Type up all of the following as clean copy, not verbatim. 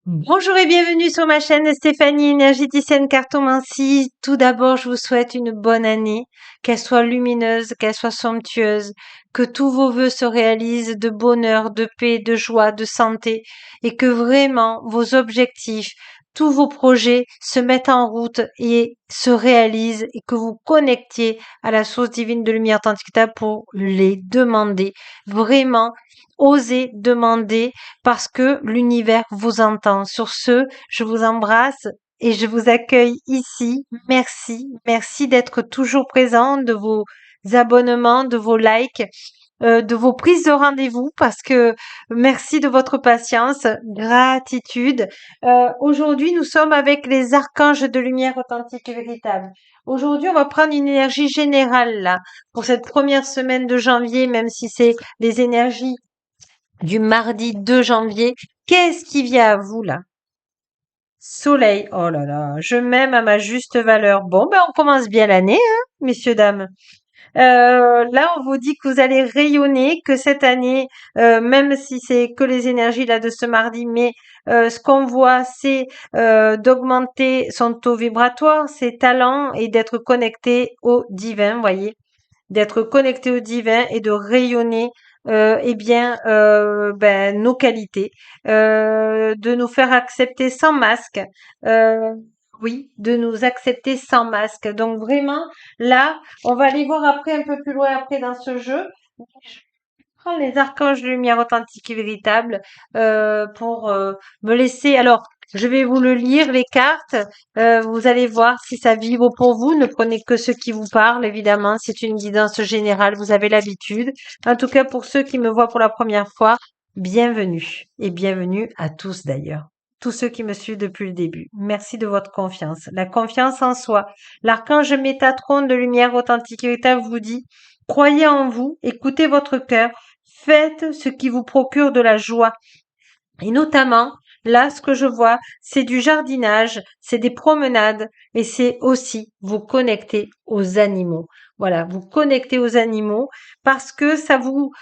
Bonjour et bienvenue sur ma chaîne Stéphanie énergéticienne cartomancie. Tout d'abord, je vous souhaite une bonne année, qu'elle soit lumineuse, qu'elle soit somptueuse, que tous vos vœux se réalisent de bonheur, de paix, de joie, de santé et que vraiment vos objectifs, tous vos projets se mettent en route et se réalisent et que vous connectiez à la source divine de lumière tantricta pour les demander. Vraiment, osez demander parce que l'univers vous entend. Sur ce, je vous embrasse et je vous accueille ici. Merci, merci d'être toujours présent, de vos abonnements, de vos likes, de vos prises de rendez-vous parce que merci de votre patience, gratitude. Aujourd'hui, nous sommes avec les archanges de lumière authentique et véritable. Aujourd'hui, on va prendre une énergie générale là pour cette première semaine de janvier, même si c'est les énergies du mardi 2 janvier. Qu'est-ce qui vient à vous là? Soleil. Oh là là, je m'aime à ma juste valeur. Bon, ben on commence bien l'année, hein, messieurs, dames. Là, on vous dit que vous allez rayonner, que cette année, même si c'est que les énergies là de ce mardi, mais ce qu'on voit, c'est d'augmenter son taux vibratoire, ses talents et d'être connecté au divin, voyez, d'être connecté au divin et de rayonner nos qualités, de nous faire accepter sans masque, euh, oui, de nous accepter sans masque. Donc vraiment, là, on va aller voir après un peu plus loin après dans ce jeu. Prends les archanges de lumière authentique et véritable pour me laisser. Alors, je vais vous le lire, les cartes. Vous allez voir si ça vibre pour vous. Ne prenez que ce qui vous parle, évidemment. C'est une guidance générale, vous avez l'habitude. En tout cas, pour ceux qui me voient pour la première fois, bienvenue. Et bienvenue à tous d'ailleurs. Tous ceux qui me suivent depuis le début. Merci de votre confiance. La confiance en soi. L'archange Métatron de lumière authentique et véritable vous dit, croyez en vous, écoutez votre cœur. Faites ce qui vous procure de la joie. Et notamment, là, ce que je vois, c'est du jardinage, c'est des promenades et c'est aussi vous connecter aux animaux. Voilà, vous connecter aux animaux parce que ça vous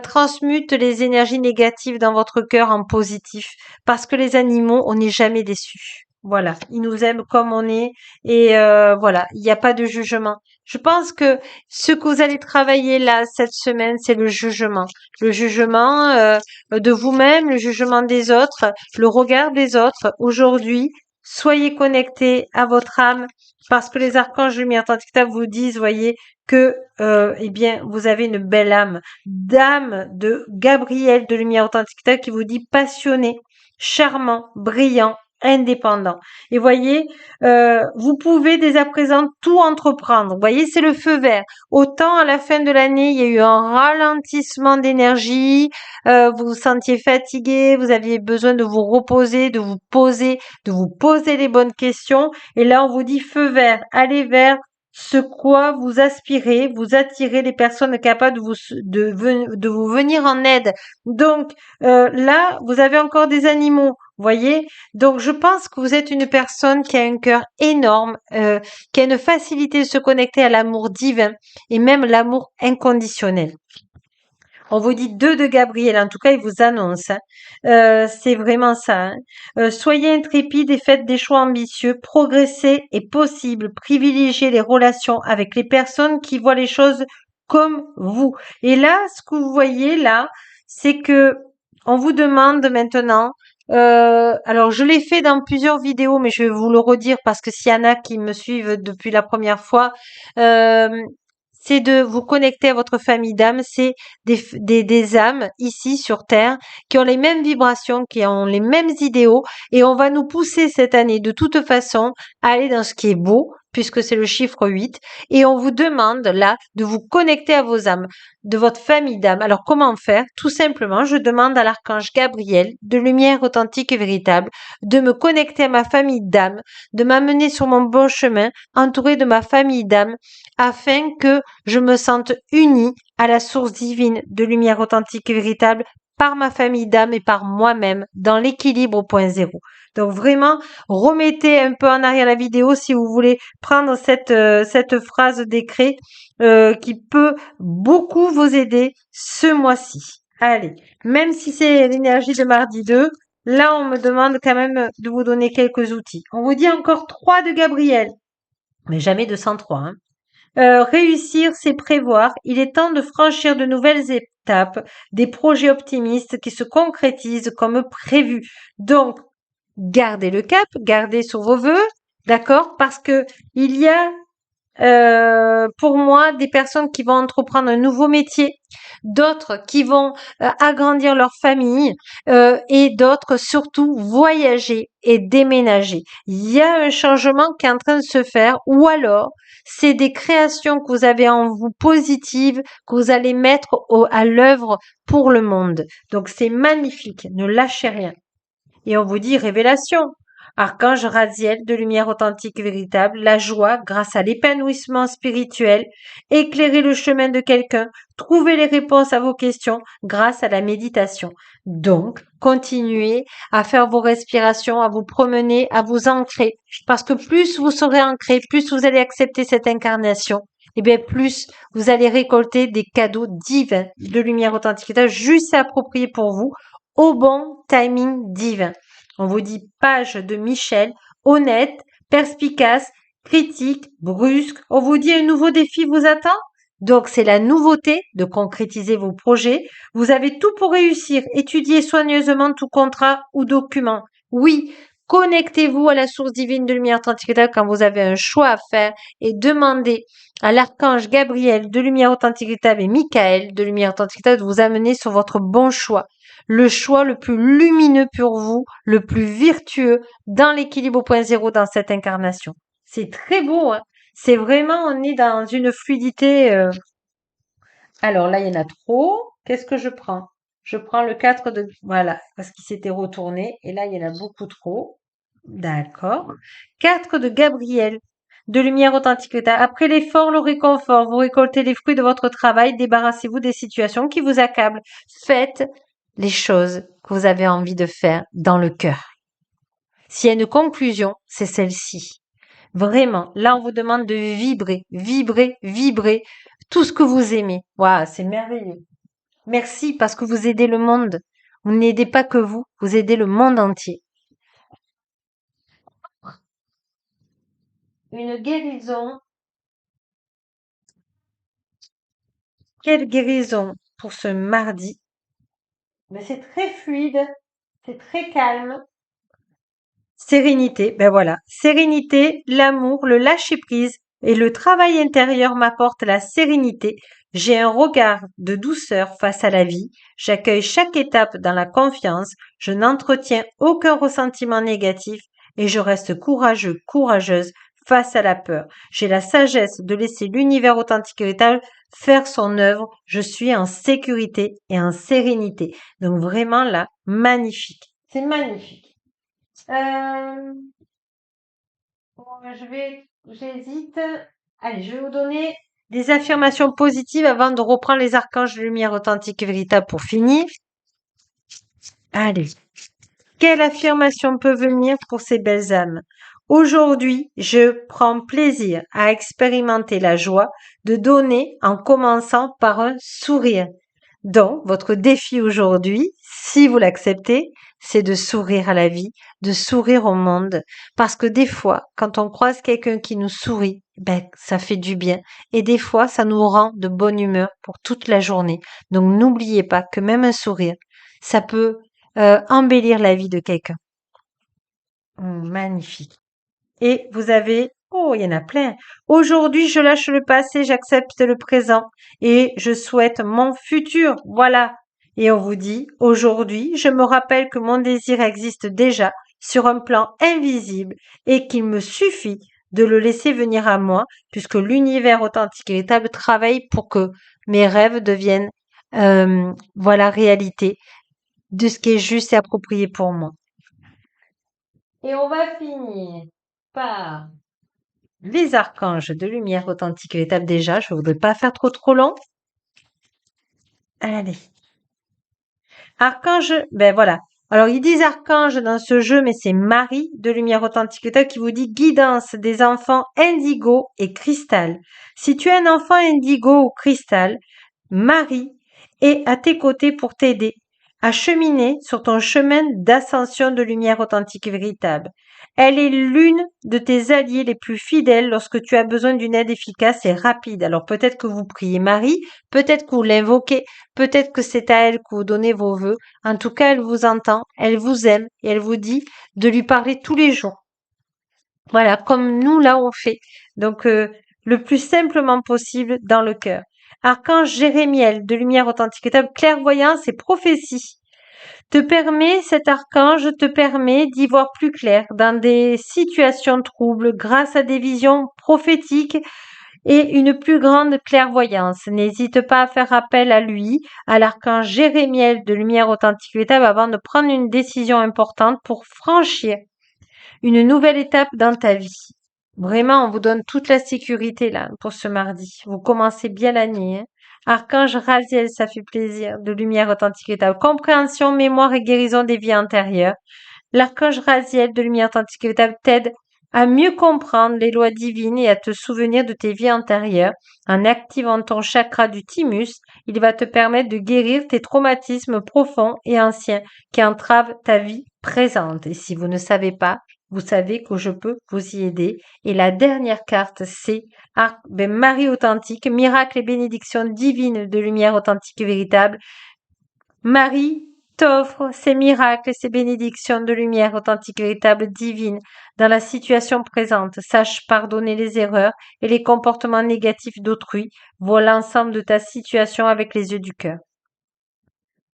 transmute les énergies négatives dans votre cœur en positif. Parce que les animaux, on n'est jamais déçus. Voilà, ils nous aiment comme on est et voilà, il n'y a pas de jugement. Je pense que ce que vous allez travailler là cette semaine, c'est le jugement. Le jugement de vous-même, le jugement des autres, le regard des autres. Aujourd'hui, soyez connectés à votre âme parce que les archanges lumière tantricta vous disent, voyez, que eh bien vous avez une belle âme, d'âme de Gabriel de lumière authenticité qui vous dit passionné, charmant, brillant, indépendant. Et voyez, vous pouvez dès à présent tout entreprendre. Vous voyez, c'est le feu vert. Autant à la fin de l'année, il y a eu un ralentissement d'énergie, vous vous sentiez fatigué, vous aviez besoin de vous reposer, de vous poser les bonnes questions. Et là, on vous dit feu vert, allez vers ce quoi vous aspirez, vous attirez les personnes capables de vous venir en aide. Donc là, vous avez encore des animaux, voyez. Donc je pense que vous êtes une personne qui a un cœur énorme, qui a une facilité de se connecter à l'amour divin et même l'amour inconditionnel. On vous dit 2 de Gabriel, en tout cas, il vous annonce, hein. C'est vraiment ça, hein. Soyez intrépide et faites des choix ambitieux. Progresser est possible. Privilégiez les relations avec les personnes qui voient les choses comme vous. Et là, ce que vous voyez là, c'est que on vous demande maintenant. Alors, je l'ai fait dans plusieurs vidéos, mais je vais vous le redire parce que s'il y en a qui me suivent depuis la première fois, euh, c'est de vous connecter à votre famille d'âmes. C'est des âmes ici sur Terre qui ont les mêmes vibrations, qui ont les mêmes idéaux et on va nous pousser cette année de toute façon à aller dans ce qui est beau puisque c'est le chiffre 8 et on vous demande là de vous connecter à vos âmes, de votre famille d'âmes. Alors comment faire? Tout simplement, je demande à l'archange Gabriel de lumière authentique et véritable de me connecter à ma famille d'âmes, de m'amener sur mon bon chemin entouré de ma famille d'âmes afin que je me sente unie à la source divine de lumière authentique et véritable par ma famille d'âme et par moi-même dans l'équilibre au point zéro. Donc vraiment, remettez un peu en arrière la vidéo si vous voulez prendre cette phrase décret qui peut beaucoup vous aider ce mois-ci. Allez, même si c'est l'énergie de mardi 2, Là, on me demande quand même de vous donner quelques outils. On vous dit encore 3 de Gabriel, mais jamais 203, hein. Réussir, c'est prévoir. Il est temps de franchir de nouvelles étapes, des projets optimistes qui se concrétisent comme prévu. Donc, gardez le cap, gardez sur vos vœux, d'accord? Parce que il y a pour moi, des personnes qui vont entreprendre un nouveau métier, d'autres qui vont agrandir leur famille et d'autres surtout voyager et déménager. Il y a un changement qui est en train de se faire ou alors c'est des créations que vous avez en vous positives que vous allez mettre à l'œuvre pour le monde. Donc c'est magnifique, ne lâchez rien. Et on vous dit révélation. Archange Raziel, de lumière authentique et véritable, la joie grâce à l'épanouissement spirituel, éclairer le chemin de quelqu'un, trouver les réponses à vos questions grâce à la méditation. Donc, continuez à faire vos respirations, à vous promener, à vous ancrer. Parce que plus vous serez ancré, plus vous allez accepter cette incarnation, et bien plus vous allez récolter des cadeaux divins de lumière authentique et juste appropriés pour vous au bon timing divin. On vous dit page de Michel, honnête, perspicace, critique, brusque. On vous dit un nouveau défi vous attend. Donc c'est la nouveauté de concrétiser vos projets. Vous avez tout pour réussir. Étudiez soigneusement tout contrat ou document. Oui, connectez-vous à la source divine de lumière authentique quand vous avez un choix à faire et demandez à l'archange Gabriel de lumière authentique et Michael de lumière authentique de vous amener sur votre bon choix, le choix le plus lumineux pour vous, le plus virtueux dans l'équilibre au point zéro dans cette incarnation. C'est très beau, hein. C'est vraiment, on est dans une fluidité. Alors là, il y en a trop. Qu'est-ce que je prends? Je prends le 4 de... Voilà, parce qu'il s'était retourné. Et là, il y en a beaucoup trop. D'accord. 4 de Gabriel. De lumière authentique. Après l'effort, le réconfort. Vous récoltez les fruits de votre travail. Débarrassez-vous des situations qui vous accablent. Faites les choses que vous avez envie de faire dans le cœur. S'il y a une conclusion, c'est celle-ci. Vraiment, là, on vous demande de vibrer, vibrer, vibrer tout ce que vous aimez. Waouh, c'est merveilleux. Merci parce que vous aidez le monde. Vous n'aidez pas que vous, vous aidez le monde entier. Une guérison. Quelle guérison pour ce mardi. Mais c'est très fluide, c'est très calme. Sérénité, ben voilà. Sérénité, l'amour, le lâcher-prise et le travail intérieur m'apportent la sérénité. J'ai un regard de douceur face à la vie. J'accueille chaque étape dans la confiance. Je n'entretiens aucun ressentiment négatif et je reste courageux, courageuse face à la peur. J'ai la sagesse de laisser l'univers authentique et véritable faire son œuvre. Je suis en sécurité et en sérénité. Donc vraiment là, magnifique. C'est magnifique. Euh, bon, j'hésite. Allez, je vais vous donner des affirmations positives avant de reprendre les archanges de lumière authentique et véritable pour finir. Allez, quelle affirmation peut venir pour ces belles âmes? Aujourd'hui, je prends plaisir à expérimenter la joie de donner en commençant par un sourire. Donc, votre défi aujourd'hui, si vous l'acceptez, c'est de sourire à la vie, de sourire au monde. Parce que des fois, quand on croise quelqu'un qui nous sourit, ben, ça fait du bien. Et des fois, ça nous rend de bonne humeur pour toute la journée. Donc, n'oubliez pas que même un sourire, ça peut embellir la vie de quelqu'un. Magnifique. Et vous avez, oh, il y en a plein. Aujourd'hui, je lâche le passé, j'accepte le présent et je souhaite mon futur. Voilà. Et on vous dit, aujourd'hui, je me rappelle que mon désir existe déjà sur un plan invisible et qu'il me suffit de le laisser venir à moi puisque l'univers authentique et véritable travaille pour que mes rêves deviennent, voilà, réalité de ce qui est juste et approprié pour moi. Et on va finir par les archanges de lumière authentique et véritable déjà. Je ne voudrais pas faire trop long. Allez. Archange, ben voilà. Alors, ils disent archange dans ce jeu, mais c'est Marie de lumière authentique et véritable qui vous dit guidance des enfants indigo et cristal. Si tu es un enfant indigo ou cristal, Marie est à tes côtés pour t'aider à cheminer sur ton chemin d'ascension de lumière authentique et véritable. Elle est l'une de tes alliés les plus fidèles lorsque tu as besoin d'une aide efficace et rapide. Alors peut-être que vous priez Marie, peut-être que vous l'invoquez, peut-être que c'est à elle que vous donnez vos vœux. En tout cas, elle vous entend, elle vous aime et elle vous dit de lui parler tous les jours. Voilà, comme nous là on fait. Donc le plus simplement possible dans le cœur. Archange Jérémiel de lumière authentique, clairvoyance et prophétie cet archange te permet d'y voir plus clair dans des situations troubles grâce à des visions prophétiques et une plus grande clairvoyance. N'hésite pas à faire appel à lui, à l'archange Jérémiel de lumière authentique véritable avant de prendre une décision importante pour franchir une nouvelle étape dans ta vie. Vraiment, on vous donne toute la sécurité là pour ce mardi. Vous commencez bien l'année. Hein. Archange Raziel, ça fait plaisir. De lumière authentique et véritable. Compréhension, mémoire et guérison des vies antérieures. L'archange Raziel de lumière authentique et véritable t'aide à mieux comprendre les lois divines et à te souvenir de tes vies antérieures. En activant ton chakra du thymus, il va te permettre de guérir tes traumatismes profonds et anciens qui entravent ta vie présente. Et si vous ne savez pas, vous savez que je peux vous y aider. Et la dernière carte, c'est Marie authentique, miracle et bénédiction divine de lumière authentique et véritable. Marie t'offre ses miracles et ses bénédictions de lumière authentique, véritable, divine dans la situation présente. Sache pardonner les erreurs et les comportements négatifs d'autrui. Vois l'ensemble de ta situation avec les yeux du cœur.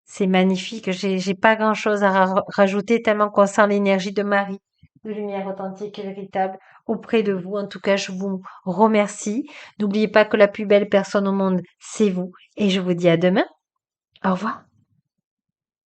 C'est magnifique. J'ai pas grand chose à rajouter tellement qu'on sent l'énergie de Marie, de lumière authentique et véritable auprès de vous. En tout cas, je vous remercie. N'oubliez pas que la plus belle personne au monde, c'est vous. Et je vous dis à demain. Au revoir.